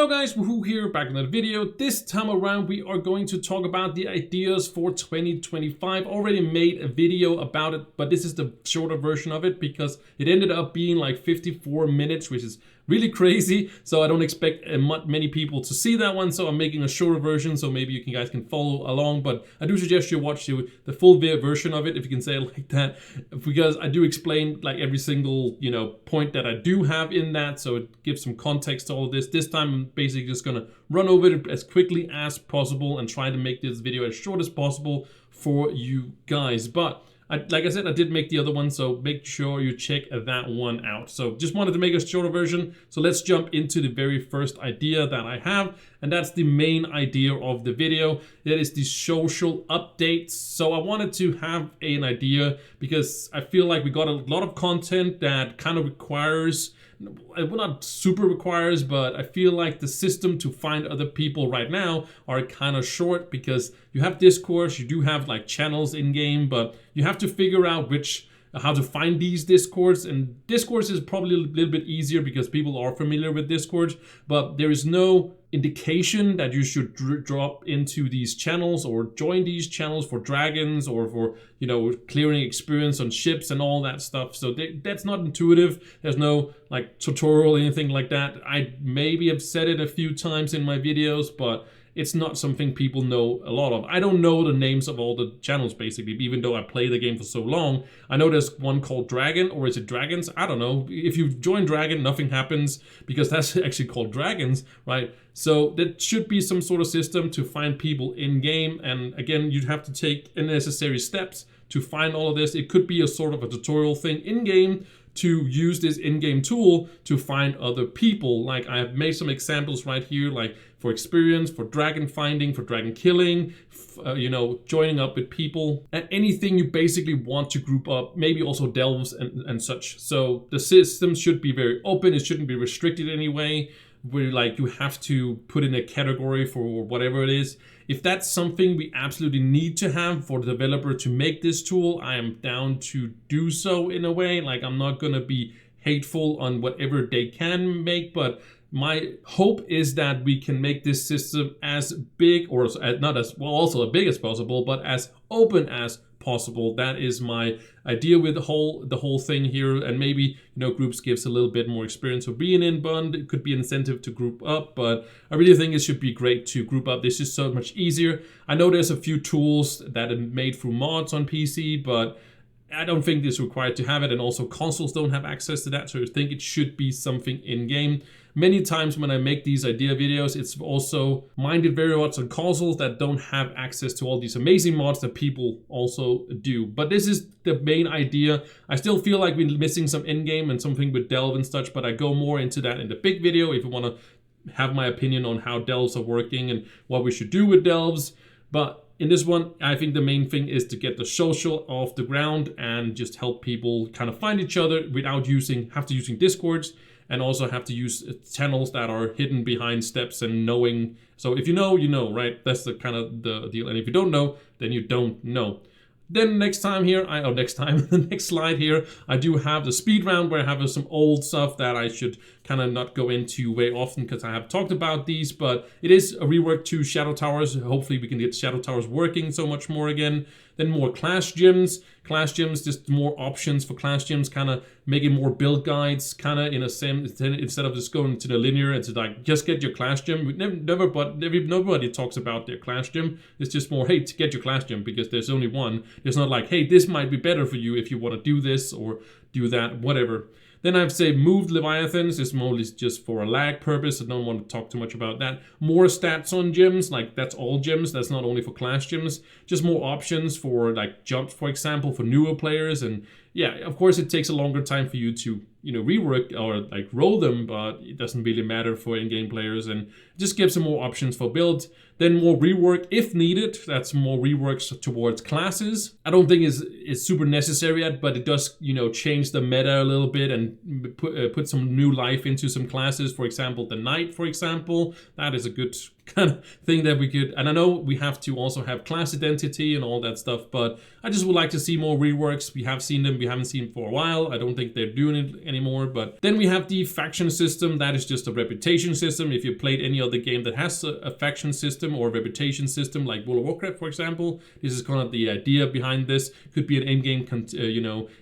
Hello guys, Wahoo here, back in another video. This time around we are going to talk about the ideas for 2025. Already made a video about it, but this is the shorter version of it because it ended up being like 54 minutes, which is really crazy. So I don't expect many people to see that one, so I'm making a shorter version so maybe you guys can follow along. But I do suggest you watch the full version of it, if you can say it like that, because I do explain like every single point that I do have in that, so it gives some context to all of this. This time I'm basically just gonna run over it as quickly as possible and try to make this video as short as possible for you guys. But like I said, I did make the other one, so make sure you check that one out. So just wanted to make a shorter version. So let's jump into the very first idea that I have, and that's the main idea of the video. That is the social updates. So I wanted to have an idea because I feel like we got a lot of content that kind of requires, well, not super requires, but I feel like the system to find other people right now are kind of short, because you have Discord, you do have like channels in game, but you have to figure out how to find these Discords. And Discords is probably a little bit easier because people are familiar with Discord, but there is no indication that you should drop into these channels or join these channels for dragons or for clearing experience on ships and all that stuff. So that's not intuitive. There's no like tutorial or anything like that. I maybe have said it a few times in my videos, but it's not something people know a lot of. I don't know the names of all the channels, basically, even though I play the game for so long. I know there's one called Dragon, or is it Dragons? I don't know. If you join Dragon, nothing happens because that's actually called Dragons, right? So there should be some sort of system to find people in game. And again, you'd have to take necessary steps to find all of this. It could be a sort of a tutorial thing in game to use this in-game tool to find other people. Like I have made some examples right here, like for experience, for dragon finding, for dragon killing, joining up with people, and anything you basically want to group up, maybe also delves and such. So the system should be very open. It shouldn't be restricted anyway, where like you have to put in a category for whatever it is. If that's something we absolutely need to have for the developer to make this tool, I am down to do so in a way. Like I'm not gonna be hateful on whatever they can make, but my hope is that we can make this system as big, or not as well, also as big as possible, but as open as possible. That is my idea with the whole thing here. And maybe groups gives a little bit more experience for being in Bond. It could be an incentive to group up, but I really think it should be great to group up. This is so much easier. I know there's a few tools that are made through mods on PC, but I don't think it's required to have it, and also consoles don't have access to that, so I think it should be something in-game. Many times when I make these idea videos, it's also minded very much on consoles that don't have access to all these amazing mods that people also do. But this is the main idea. I still feel like we're missing some in-game and something with delve and such, but I go more into that in the big video if you want to have my opinion on how delves are working and what we should do with delves. But in this one, I think the main thing is to get the social off the ground and just help people kind of find each other without using Discords, and also have to use channels that are hidden behind steps and knowing. So if you know, you know, right? That's the kind of the deal. And if you don't know, then you don't know. Then next time here, the next slide here, I do have the speed round where I have some old stuff that I should kind of not go into way often because I have talked about these, but it is a rework to Shadow Towers. Hopefully we can get Shadow Towers working so much more again. Then more class gyms, just more options for class gyms, kind of making more build guides, kind of in a sense, instead of just going to the linear and to like, just get your class gym. Nobody talks about their class gym. It's just more, hey, to get your class gym, because there's only one. It's not like, hey, this might be better for you if you want to do this or do that, whatever. Then I've say moved Leviathans is mostly just for a lag purpose. I don't want to talk too much about that. More stats on gyms, like that's all gyms. That's not only for class gyms. Just more options for like jumps, for example, for newer players. And yeah, of course it takes a longer time for you to rework or like roll them, but it doesn't really matter for in-game players, and it just gives them more options for build. Then more rework if needed. That's more reworks towards classes. I don't think it's super necessary yet, but it does change the meta a little bit and put some new life into some classes. For example, the knight, for example, that is a good kind of thing that we could, and I know we have to also have class identity and all that stuff, but I just would like to see more reworks. We have seen them, we haven't seen for a while. I don't think they're doing it anymore. But then we have the faction system. That is just a reputation system. If you played any other game that has a faction system or a reputation system, like World of Warcraft, for example, this is kind of the idea behind this. Could be an in-game,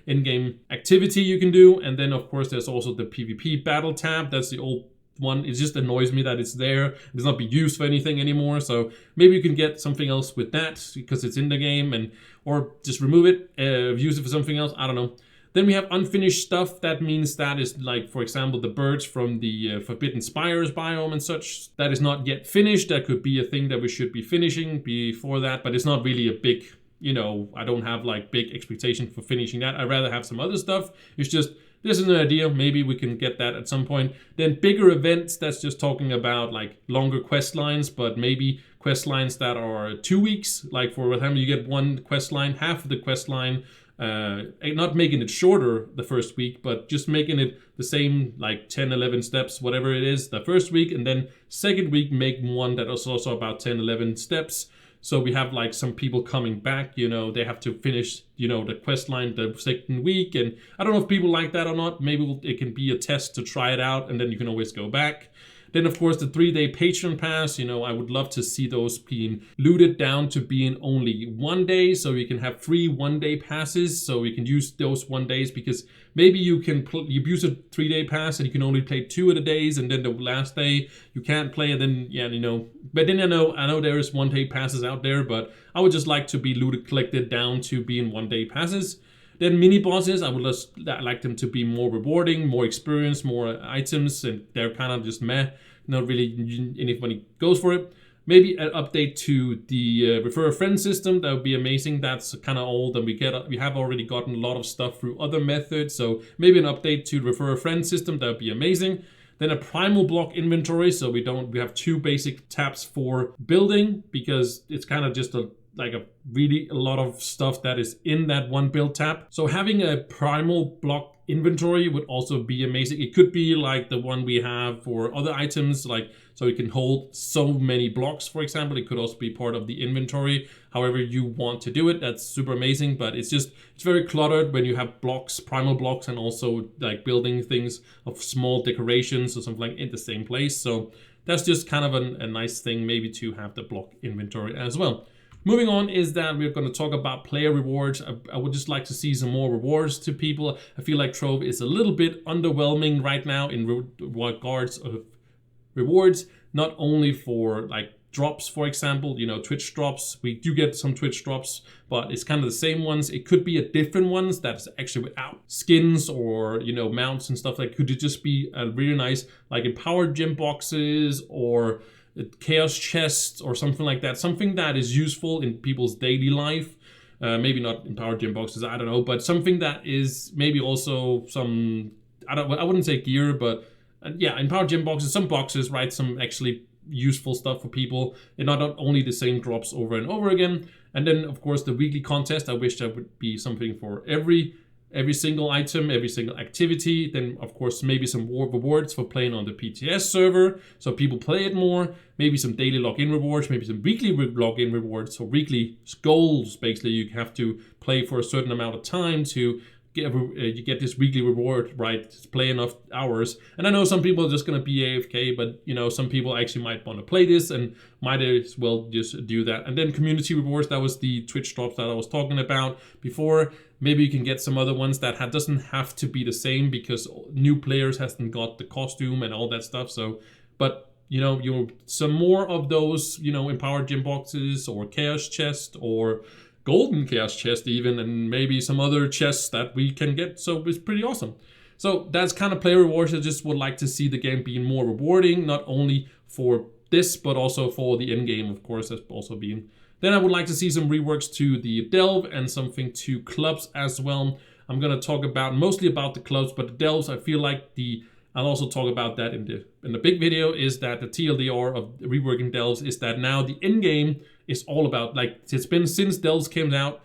in-game activity you can do. And then of course there's also the PvP battle tab. That's the old one. It just annoys me that it's there. It's not being used for anything anymore. So maybe you can get something else with that because it's in the game, and or just remove it, use it for something else. I don't know. Then we have unfinished stuff. That means that is like, for example, the birds from the Forbidden Spires biome and such. That is not yet finished. That could be a thing that we should be finishing before that, but it's not really a big, I don't have like big expectation for finishing that. I'd rather have some other stuff. It's just, this is an idea. Maybe we can get that at some point. Then bigger events, that's just talking about like longer quest lines, but maybe quest lines that are 2 weeks. Like for example, you get one quest line, half of the quest line, not making it shorter the first week, but just making it the same, like 10, 11 steps, whatever it is, the first week. And then second week, make one that is also about 10, 11 steps. So we have like some people coming back, they have to finish, the quest line the second week. And I don't know if people like that or not. Maybe it can be a test to try it out, and then you can always go back. Then, of course, the 3-day Patreon pass, I would love to see those being looted down to being only 1 day, so we can have free 1-day passes, so we can use those 1 days, because maybe you can you use a 3-day pass and you can only play 2 of the days, and then the last day you can't play, and then, but then I know there is 1-day passes out there, but I would just like to be looted, collected down to being 1-day passes. Then mini bosses, I would just like them to be more rewarding, more experience, more items, and they're kind of just meh. Not really anybody goes for it. Maybe an update to the refer a friend system. That would be amazing. That's kind of old, and we have already gotten a lot of stuff through other methods. So maybe an update to refer a friend system. That would be amazing. Then a primal block inventory. So we have 2 basic tabs for building, because it's kind of just a lot of stuff that is in that one build tab. So having a primal block inventory would also be amazing. It could be like the one we have for other items, like so it can hold so many blocks, for example. It could also be part of the inventory, however you want to do it. That's super amazing, but it's very cluttered when you have blocks, primal blocks, and also like building things of small decorations or something like in the same place. So that's just kind of a nice thing maybe to have the block inventory as well. Moving on is that we're going to talk about player rewards. I would just like to see some more rewards to people. I feel like Trove is a little bit underwhelming right now in regards of rewards, not only for like drops, for example, Twitch drops. We do get some Twitch drops, but it's kind of the same ones. It could be a different ones that's actually without skins or, mounts and stuff. Like, could it just be a really nice, like empowered gem boxes or chaos chests or something like that, something that is useful in people's daily life. Maybe not empowered gem boxes, I don't know, but something that is maybe also some, I wouldn't say gear, but empowered gem boxes, some boxes, right? Some actually useful stuff for people, and not only the same drops over and over again. And then of course the weekly contest, I wish that would be something for every single item, every single activity. Then of course maybe some rewards for playing on the PTS server, so people play it more. Maybe some daily login rewards, maybe some weekly login rewards, so weekly goals. Basically, you have to play for a certain amount of time to you get this weekly reward, right? Play enough hours. And I know some people are just going to be AFK, but some people actually might want to play this and might as well just do that. And then community rewards, that was the Twitch drops that I was talking about before. Maybe you can get some other ones that doesn't have to be the same, because new players hasn't got the costume and all that stuff. So, but some more of those, empowered gem boxes or chaos chest or golden chaos chest even, and maybe some other chests that we can get. So it's pretty awesome. So that's kind of player rewards. I just would like to see the game being more rewarding, not only for this, but also for the end game, of course, as also being. Then I would like to see some reworks to the Delve and something to clubs as well. I'm going to talk about mostly about the clubs, but the Delves, I feel like I'll also talk about that in the big video, is that the TLDR of reworking Delves is that now the end game is all about, like, it's been since Delves came out,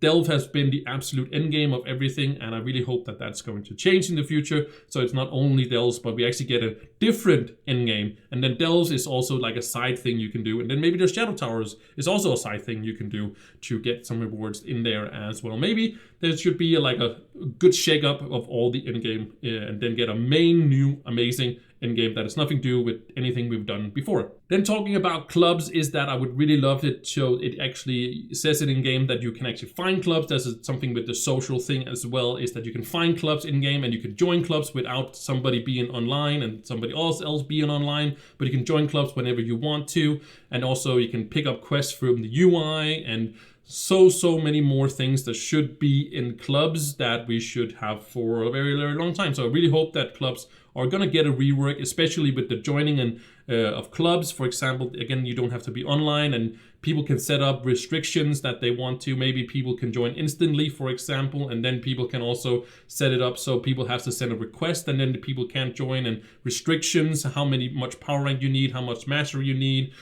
Delve has been the absolute endgame of everything, and I really hope that that's going to change in the future. So it's not only Delves, but we actually get a different endgame. And then Delves is also like a side thing you can do. And then maybe the Shadow Towers is also a side thing you can do to get some rewards in there as well. Maybe there should be like a good shake up of all the endgame and then get a main new amazing endgame that has nothing to do with anything we've done before. Then talking about clubs is that I would really love it so it actually says it in game that you can actually find clubs. There's something with the social thing as well, is that you can find clubs in game and you can join clubs without somebody being online and somebody else being online, but you can join clubs whenever you want to. And also you can pick up quests from the UI and so many more things that should be in clubs that we should have for a very long time. So I really hope that clubs are going to get a rework, especially with the joining and of clubs. For example, again, you don't have to be online and people can set up restrictions that they want to. Maybe people can join instantly, for example, and then people can also set it up so people have to send a request and then the people can't join, and restrictions, how much power rank you need, how much mastery you need,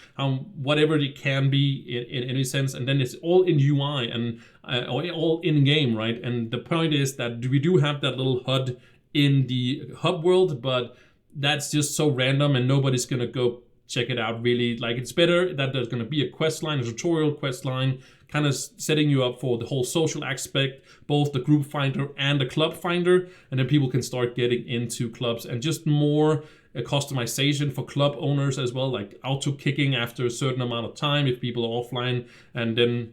whatever it can be in any sense. And then it's all in UI and all in game, right? And the point is that we do have that little HUD in the hub world, but that's just so random and nobody's gonna go check it out really. Like, it's better that there's gonna be a quest line, a tutorial quest line, kind of setting you up for the whole social aspect, both the group finder and the club finder, and then people can start getting into clubs, and just more customization for club owners as well, like auto kicking after a certain amount of time if people are offline, and then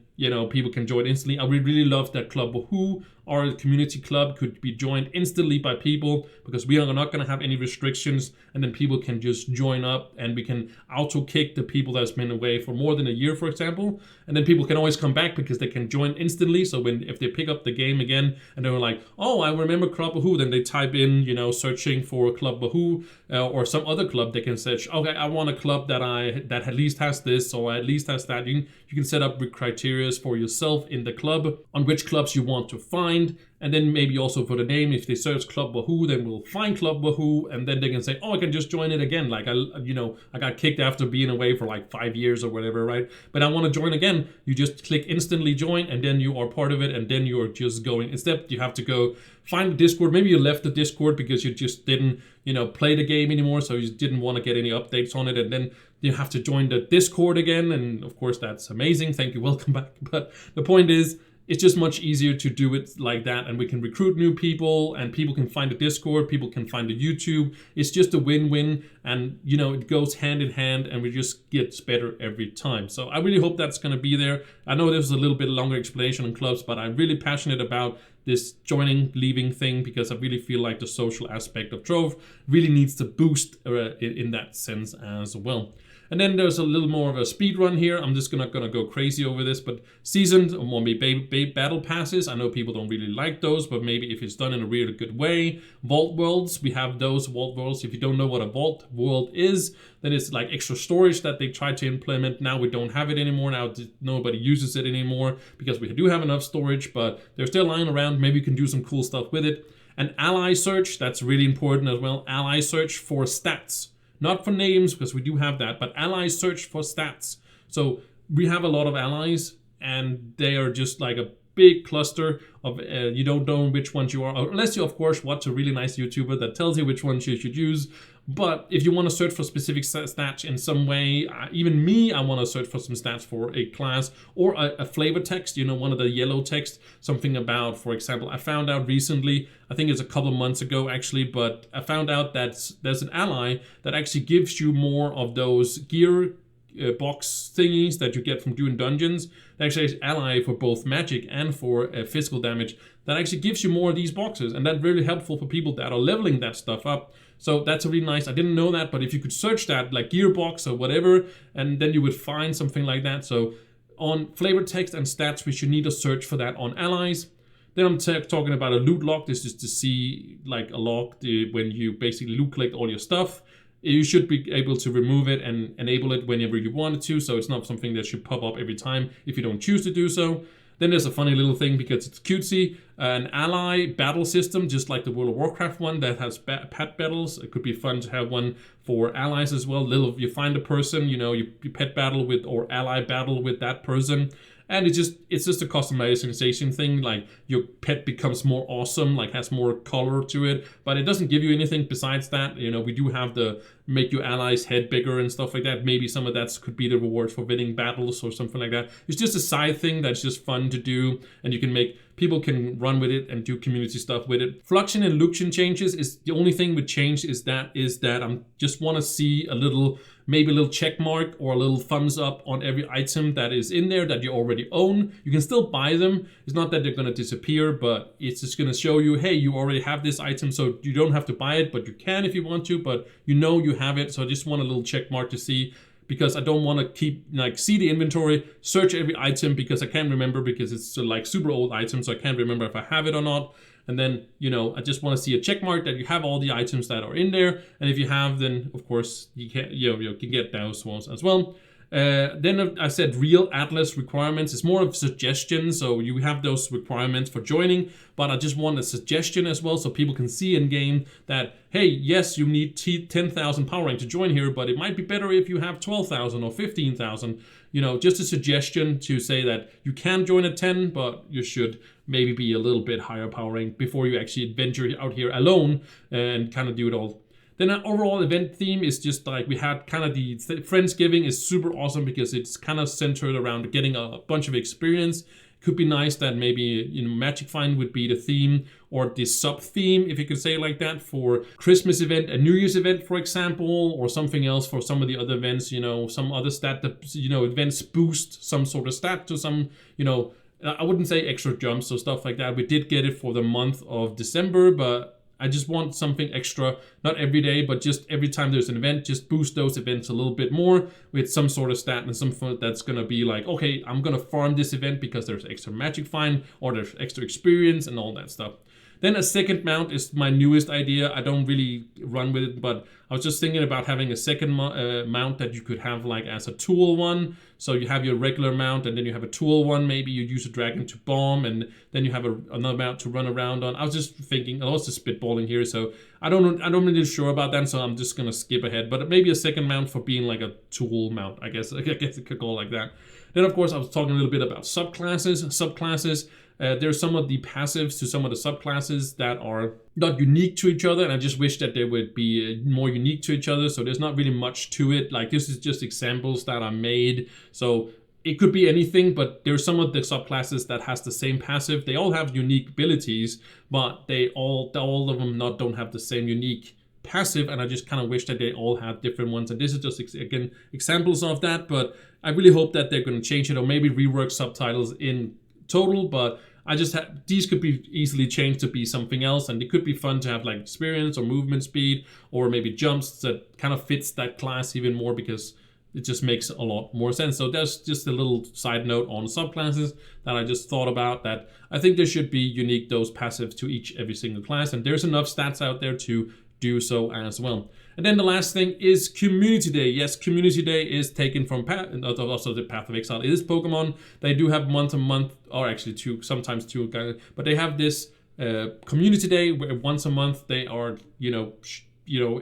people can join instantly. I would really love that Club Wahoo, our community club, could be joined instantly by people, because we are not going to have any restrictions, and then people can just join up and we can auto kick the people that's been away for more than a year, for example, and then people can always come back because they can join instantly. So if they pick up the game again and they're like, oh, I remember Club Wahoo, then they type in searching for Club Wahoo or some other club, they can search, okay, I want a club that at least has this or at least has that. You can set up criteria for yourself in the club on which clubs you want to find, and then maybe also for the name. If they search Club Wahoo, then we'll find Club Wahoo, and then they can say, oh, I can just join it again. Like, I got kicked after being away for like 5 years or whatever, right? But I want to join again. You just click instantly join, and then you are part of it, and then you are just going. Instead, you have to go find the Discord. Maybe you left the Discord because you just didn't, play the game anymore, so you didn't want to get any updates on it, and then you have to join the Discord again, and of course that's amazing. Thank you, welcome back. But the point is, it's just much easier to do it like that, and we can recruit new people, and people can find the Discord, people can find the YouTube. It's just a win-win, and it goes hand in hand, and we just get better every time. So I really hope that's going to be there. I know this was a little bit longer explanation on clubs, but I'm really passionate about this joining, leaving thing, because I really feel like the social aspect of Trove really needs to boost in that sense as well. And then there's a little more of a speed run here. I'm just not gonna go crazy over this, but seasoned or maybe battle passes. I know people don't really like those, but maybe if it's done in a really good way. Vault worlds, we have those vault worlds. If you don't know what a vault world is, then it's like extra storage that they tried to implement. Now we don't have it anymore. Now nobody uses it anymore because we do have enough storage, but they're still lying around. Maybe you can do some cool stuff with it. And ally search, that's really important as well. Ally search for stats. Not for names, because we do have that, but allies search for stats. So we have a lot of allies, and they are just like a big cluster of, you don't know which ones you are, unless you, of course, watch a really nice YouTuber that tells you which ones you should use. But if you want to search for specific stats in some way, even me, I want to search for some stats for a class or a flavor text, one of the yellow text, something about, for example, I found out recently, I think it's a couple of months ago actually, but I found out that there's an ally that actually gives you more of those gear box thingies that you get from doing dungeons. Actually, it's ally for both magic and for physical damage. That actually gives you more of these boxes, and that's really helpful for people that are leveling that stuff up. So that's really nice. I didn't know that, but if you could search that, like gearbox or whatever, and then you would find something like that. So on flavor text and stats, we should need a search for that on allies. Then I'm talking about a loot log. This is to see like a log when you basically loot collect all your stuff. You should be able to remove it and enable it whenever you wanted to, so it's not something that should pop up every time if you don't choose to do so. Then there's a funny little thing because it's cutesy, an ally battle system, just like the World of Warcraft one that has pet battles. It could be fun to have one for allies as well. You find a person, you pet battle with or ally battle with that person. And it's just a customization thing, like your pet becomes more awesome, like has more color to it, but it doesn't give you anything besides that. You know, we do have the make your allies' head bigger and stuff like that. Maybe some of that could be the reward for winning battles or something like that. It's just a side thing that's just fun to do, and you can make people can run with it and do community stuff with it. Fluxion and Luxion changes is the only thing with change is that I just want to see maybe a little check mark or a little thumbs up on every item that is in there that you already own. You can still buy them. It's not that they're going to disappear, but it's just going to show you, hey, you already have this item, so you don't have to buy it, but you can if you want to, but you know you have it. So I just want a little check mark to see, because I don't want to keep see the inventory, search every item because I can't remember, because it's like super old item, so I can't remember if I have it or not. And then, I just want to see a check mark that you have all the items that are in there. And if you have, then of course you can get those ones as well. Then I said real Atlas requirements. It's more of a suggestion, so you have those requirements for joining, but I just want a suggestion as well, so people can see in game that, hey, yes, you need 10,000 power rank to join here, but it might be better if you have 12,000 or 15,000. Just a suggestion to say that you can join at 10, but you should maybe be a little bit higher power rank before you actually venture out here alone and kind of do it all. Then an overall event theme is just like we had kind of the Friendsgiving is super awesome because it's kind of centered around getting a bunch of experience. Could be nice that maybe Magic Find would be the theme, or the sub theme, if you could say it like that, for Christmas event, a New Year's event, for example, or something else for some of the other events. Some other stat that events boost some sort of stat to some. I wouldn't say extra jumps or stuff like that. We did get it for the month of December, but I just want something extra, not every day, but just every time there's an event, just boost those events a little bit more with some sort of stat and something that's going to be like, okay, I'm going to farm this event because there's extra Magic Find or there's extra experience and all that stuff. Then a second mount is my newest idea. I don't really run with it, but I was just thinking about having a second mount that you could have like as a tool one. So you have your regular mount and then you have a tool one. Maybe you use a dragon to bomb and then you have another mount to run around on. I was just thinking, I was just spitballing here, so I'm really sure about that, so I'm just gonna skip ahead. But maybe a second mount for being like a tool mount, I guess it could go like that. Then of course I was talking a little bit about subclasses. There's some of the passives to some of the subclasses that are not unique to each other, and I just wish that they would be more unique to each other. So there's not really much to it. Like, this is just examples that I made. So it could be anything, but there's some of the subclasses that has the same passive. They all have unique abilities, but all of them don't have the same unique passive, and I just kind of wish that they all had different ones. And this is just again examples of that, but I really hope that they're going to change it or maybe rework subtitles in total. But these could be easily changed to be something else, and it could be fun to have like experience or movement speed or maybe jumps that kind of fits that class even more, because it just makes a lot more sense. So that's just a little side note on subclasses that I just thought about, that I think there should be unique those passives to every single class, and there's enough stats out there to do so as well. And then the last thing is Community Day. Yes, Community Day is taken from also the Path of Exile. It is Pokemon. They do have month, or actually sometimes two, but they have this Community Day where once a month they are,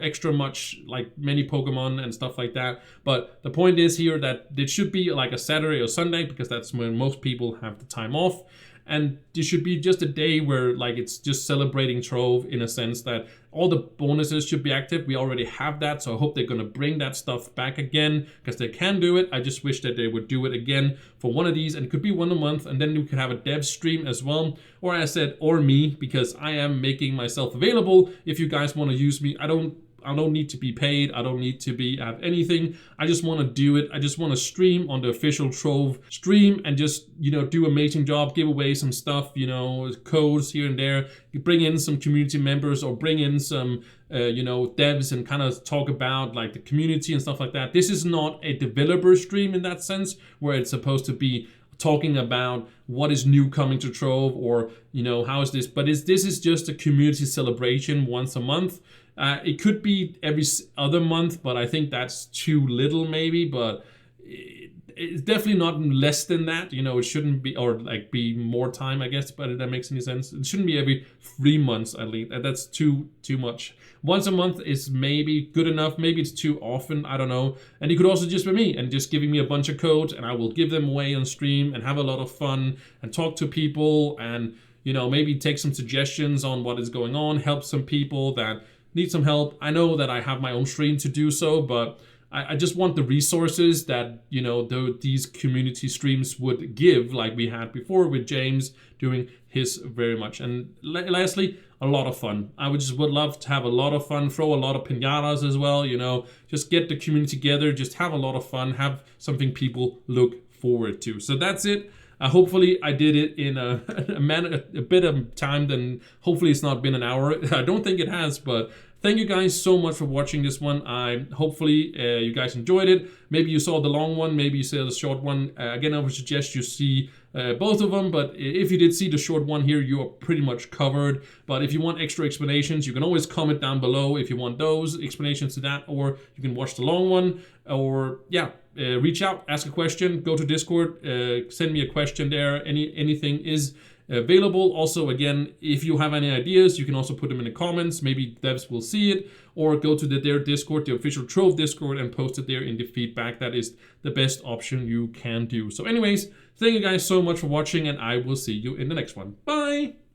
extra much like many Pokemon and stuff like that. But the point is here that it should be like a Saturday or Sunday, because that's when most people have the time off. And it should be just a day where like it's just celebrating Trove, in a sense that all the bonuses should be active. We already have that, so I hope they're going to bring that stuff back again, because they can do it. I just wish that they would do it again for one of these, and it could be one a month, and then we could have a dev stream as well. Or as I said, or me, because I am making myself available if you guys want to use me. I don't need to be paid. I don't need to have anything. I just want to do it. I just want to stream on the official Trove stream and just, do amazing job, give away some stuff, codes here and there. You bring in some community members or bring in some, devs and kind of talk about like the community and stuff like that. This is not a developer stream in that sense, where it's supposed to be talking about what is new coming to Trove, or, how is this, but this is just a community celebration once a month. It could be every other month, but I think that's too little maybe. But it's definitely not less than that. You know, it shouldn't be, or like be more time, I guess, but if that makes any sense. It shouldn't be every 3 months at least. That's too much. Once a month is maybe good enough. Maybe it's too often. I don't know. And you could also just be me and just giving me a bunch of codes, and I will give them away on stream and have a lot of fun and talk to people and, you know, maybe take some suggestions on what is going on, help some people that need some help. I know that I have my own stream to do so, but I just want the resources that, you know, these community streams would give, like we had before with James doing his very much. And lastly, a lot of fun. I would love to have a lot of fun, throw a lot of piñatas as well, you know, just get the community together, just have a lot of fun, have something people look forward to. So that's it. Hopefully I did it in a bit of time, than hopefully it's not been an hour. I don't think it has, but thank you guys so much for watching this one. Hopefully you guys enjoyed it. Maybe you saw the long one, maybe you saw the short one. Again, I would suggest you see both of them, but if you did see the short one here, you are pretty much covered. But if you want extra explanations, you can always comment down below if you want those explanations to that, or you can watch the long one, or yeah, reach out, ask a question, go to Discord, send me a question there. Anything is available. Also, again, if you have any ideas, you can also put them in the comments. Maybe devs will see it, or go to their Discord, the official Trove Discord, and post it there in the feedback. That is the best option you can do. So anyways, thank you guys so much for watching, and I will see you in the next one. Bye!